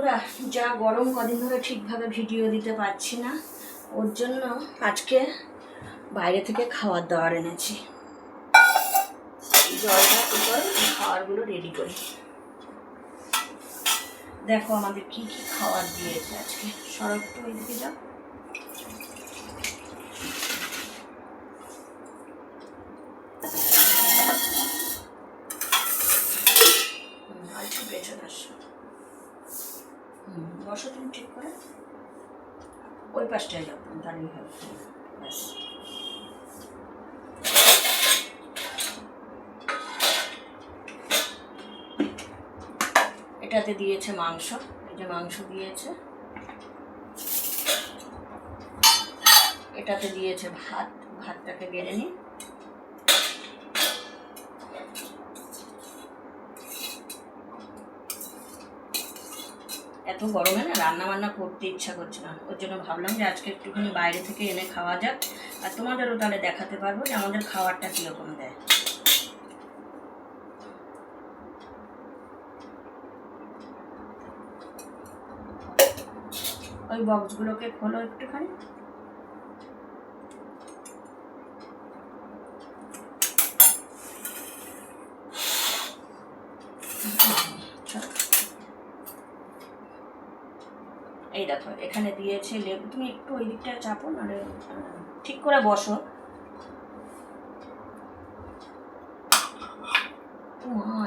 বন্ধুরা, যা গরম কদিন ধরে ঠিকভাবে ভিডিও দিতে পারছি না, ওর জন্য আজকে বাইরে থেকে খাবার দাবার এনেছি। জলটা উপর খাবারগুলো রেডি করি। দেখো আমাদের কি কি খাবার দিয়েছে আজকে। সরব তো ওইদিকে যাও। আচ্ছা পেছনে আসো, বসো তুমি ঠিক করে, ওই পাশটায় যাও, দাঁড়িয়ে হবে। ব্যাস, এটাতে দিয়েছে মাংস, এই যে মাংস দিয়েছে। এটাতে দিয়েছে ভাত, ভাতটাকে বেড়ে নিই। এত গরমে না রান্না বান্না করতে ইচ্ছা করছে না, ওর জন্য ভাবলাম যে আজকে একটুখানি বাইরে থেকে এনে খাওয়া যাক, আর তোমাদেরও তাহলে দেখাতে পারবো যে আমাদের খাবারটা কীরকম দেয়। ওই বক্সগুলোকে খোলো একটুখানি। এই দেখো এখানে দিয়েছে লেবু। তুমি একটু ওই দিকটায় চাপো, নাহলে ঠিক করে বসো।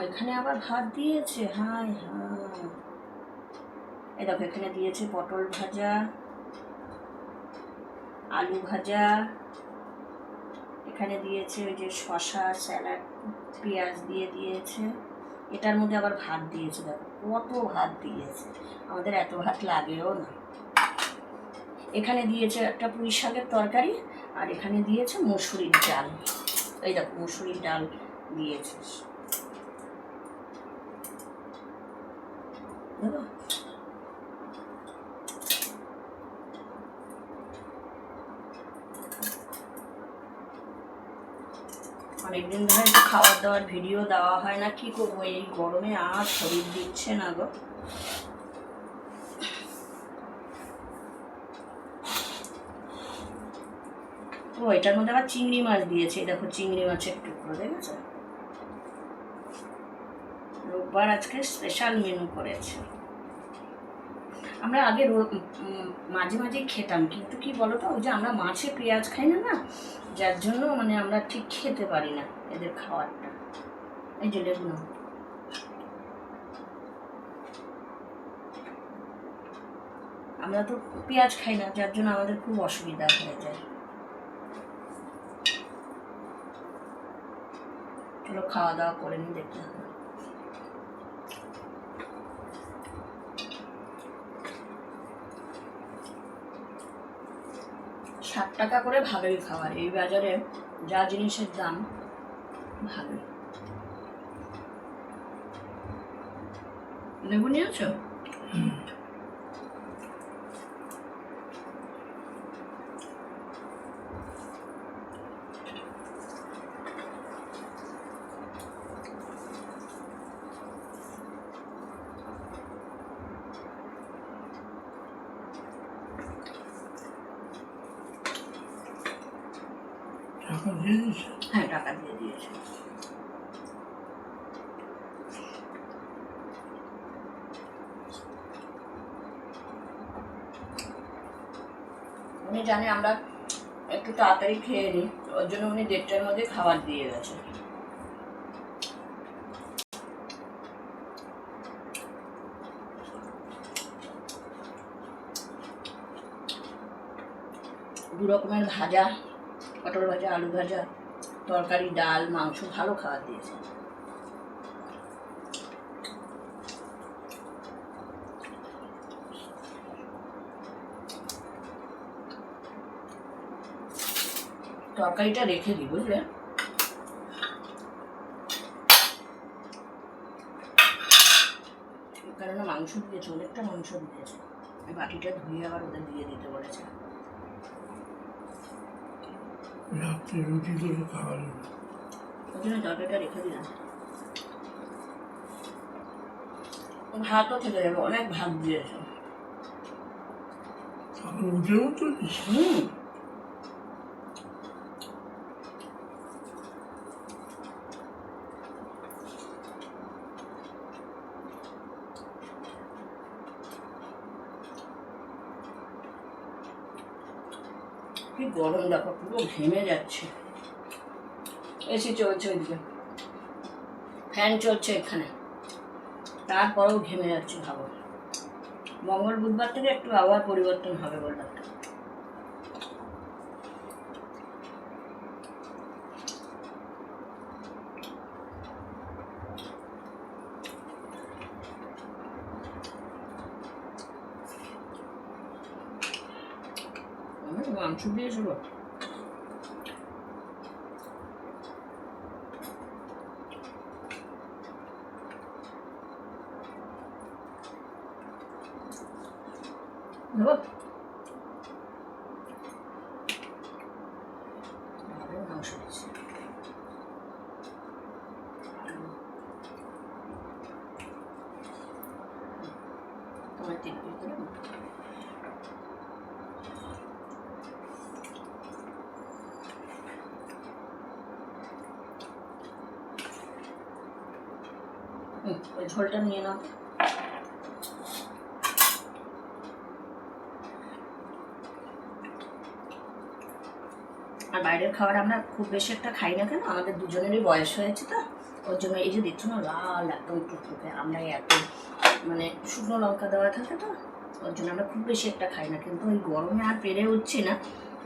এখানে আবার ভাত দিয়েছে, হায় হায়। এই দেখো এখানে দিয়েছে পটল ভাজা, আলু ভাজা, এখানে দিয়েছে ওই যে শসা, স্যালাড, পেঁয়াজ দিয়ে দিয়েছে। এটার মধ্যে আবার ভাত দিয়েছে। দেখো কত ভাত দিয়েছে, আমাদের এত ভাত লাগেও না। এখানে দিয়েছে একটা পুঁই শাকের তরকারি, আর এখানে দিয়েছে মসুরির ডাল। এই দেখো মসুরির ডাল দিয়েছে। দেখো অনেকদিন ধরে একটু খাবার দাবার ভিডিও দেওয়া হয় না, কি করবো এই গরমে, আর শরীর দিচ্ছে না গো। ও এটার মধ্যে আবার চিংড়ি মাছ দিয়েছে। দেখো চিংড়ি মাছের টুকরো, দেখেছো? রোববার আজকে স্পেশাল মেনু করেছে। আমরা আগে মাঝে মাঝেই খেতাম, কিন্তু কি বলতো, ওই যে আমরা মাছে পেঁয়াজ খাই না, না যার জন্য মানে আমরা ঠিক খেতে পারি না এদের খাবারটা। এই যে লেবু না, আমরা তো পেঁয়াজ খাই না, যার জন্য আমাদের খুব অসুবিধা হয়ে যায়। চলো খাওয়া দাওয়া করে নি, দেখতে হবে। ৳60 করে ভালোই খাবার, এই বাজারে যা জিনিসের দাম ভালোই। লেবু নিয়েছো? হ্যাঁ টাকা দিয়ে দিয়েছে। উনি জানে আমরা একটু তাড়াতাড়ি খেয়ে নিই, ওর জন্য উনি 1:30টার মধ্যে খাবার দিয়ে গেছে। দু রকমের ভাজা, পটল ভাজা, আলু ভাজা, তরকারি, ডাল, মাংস, ভালো খাবার দিয়েছে। তরকারিটা রেখে দিই, বুঝলে? কেননা মাংস দিয়েছে, অনেকটা মাংস দিয়েছে। বাটিটা ধুয়ে আবার ওদের দিয়ে দিতে বলেছে। রাত্রে রুটি করে খাওয়ালো, ওই জন্য তরকারিটা রেখে দিলাম। ভাতও থেকে যাবে, অনেক ভাত দিয়েছে। হুম, কি গরম দেখো, পুরো ঘেমে যাচ্ছে। এসি চলছে ওইদিকে, ফ্যান চলছে এখানে, তারপরেও ঘেমে যাচ্ছে। ভাবো, মঙ্গল বুধবার থেকে একটু আবহাওয়া পরিবর্তন হবে বললাম। মাংস দিয়েছিল, মাংস দিয়েছে। তোমার তিন পিস দিলাম। ওই ঝোলটা নিয়ে নাও। আর বাইরের খাবার আমরা খুব বেশি একটা খাই না কেন, আমাদের দুজনেরই বয়স হয়েছে তো, ওর জন্য এই যে দেখছো না লাল একদম টুকটুকে, আমরা এত মানে শুকনো লঙ্কা দেওয়া থাকে তো, ওর জন্য আমরা খুব বেশি একটা খাই না। কিন্তু ওই গরমে আর পেরে উঠছি না,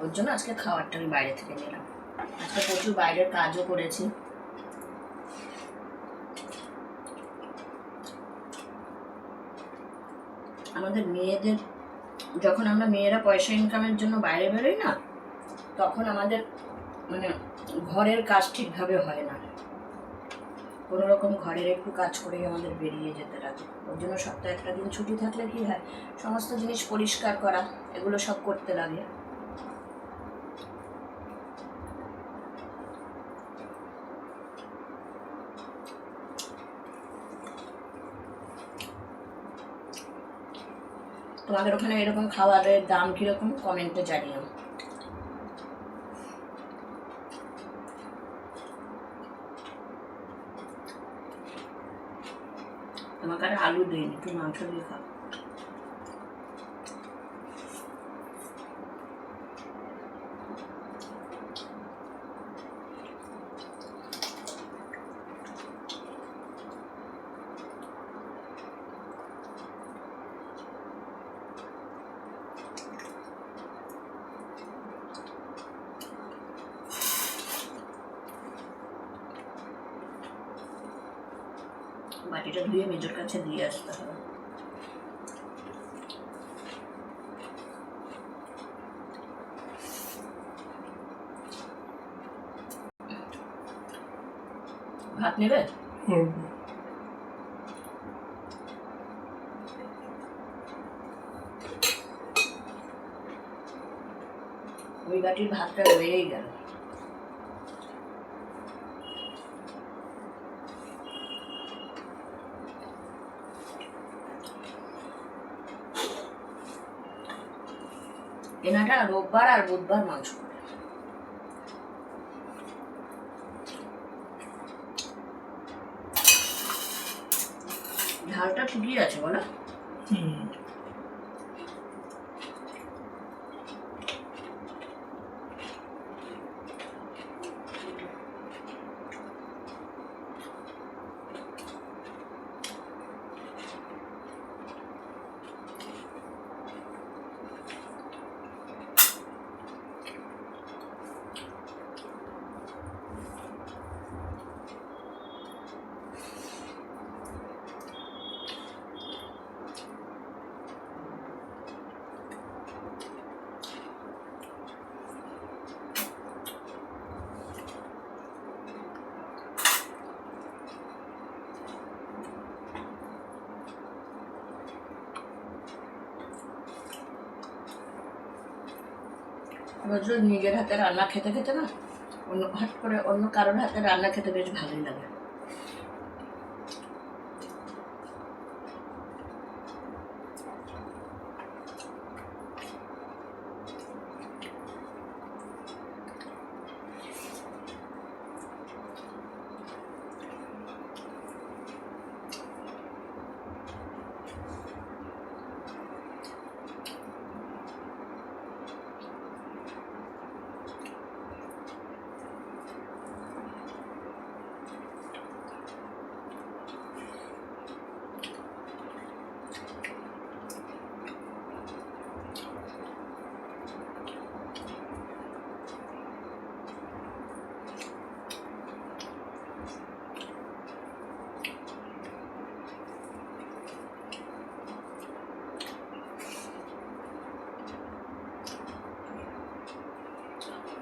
ওর জন্য আজকে খাবারটা আমি বাইরে থেকে নিলাম। আজকে প্রচুর বাইরের কাজও করেছি। আমাদের মেয়েদের, যখন আমরা মেয়েরা পয়সা ইনকামের জন্য বাইরে বেরোই না, তখন আমাদের মানে ঘরের কাজ ঠিকভাবে হয় না। কোনো রকম ঘরের একটু কাজ করেই আমাদের বেরিয়ে যেতে লাগে। ওর জন্য সপ্তাহে একটা দিন ছুটি থাকলে কি হয়, সমস্ত জিনিস পরিষ্কার করা এগুলো সব করতে লাগে। তোমাদের ওখানে এরকম খাবারের দাম কীরকম কমেন্টে জানিও। তোমাকে আর আলু দিইনি, একটু মাংস দিয়ে খাও। বাটিটা ধুয়ে মেজোর কাছে দিয়ে আসতে হবে। ভাত নেবে? ওই বাটির ভাতটা রয়েই গেল। এনাটা রোববার আর বুধবার মাংস করে। ঝালটা ঠিকই আছে বলো? রোজ রোজ নিজের হাতে রান্না খেতে খেতে না, হট করে অন্য কারোর হাতে রান্না খেতে বেশ ভালোই লাগে।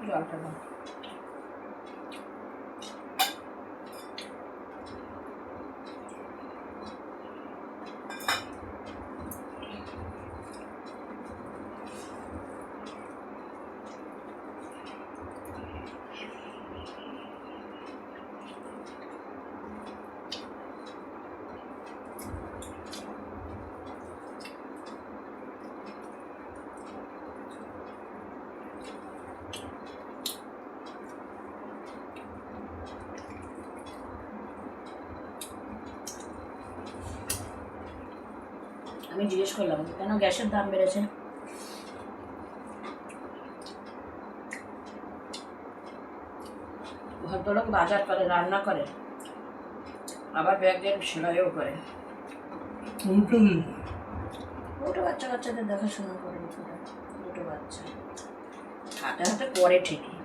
জলটা দাও। আমি জিজ্ঞেস করলাম কেন গ্যাসের দাম বেড়েছে। ভদ্রলোক বাজার করে, রান্না করে, আবার ব্যাগের সেলাইও করে। দুটো বাচ্চা কাচ্চাদের দেখাশোনা করে, দুটো বাচ্চা হাতে হাতে করে ঠিকই।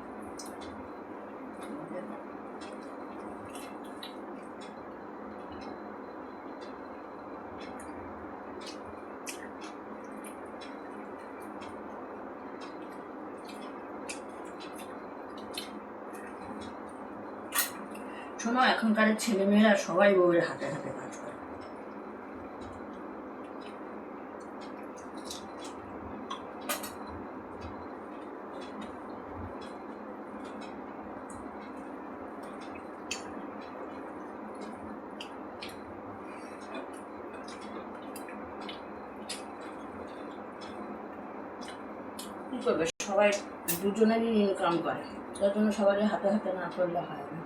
শোনো, এখনকার ছেলেমেয়েরা সবাই বউয়ের হাতে হাতে কাজ করে। কি করবে, সবাই দুজনেরই ইনকাম করে, তার জন্য সবারই হাতে হাতে না করলে হয় না।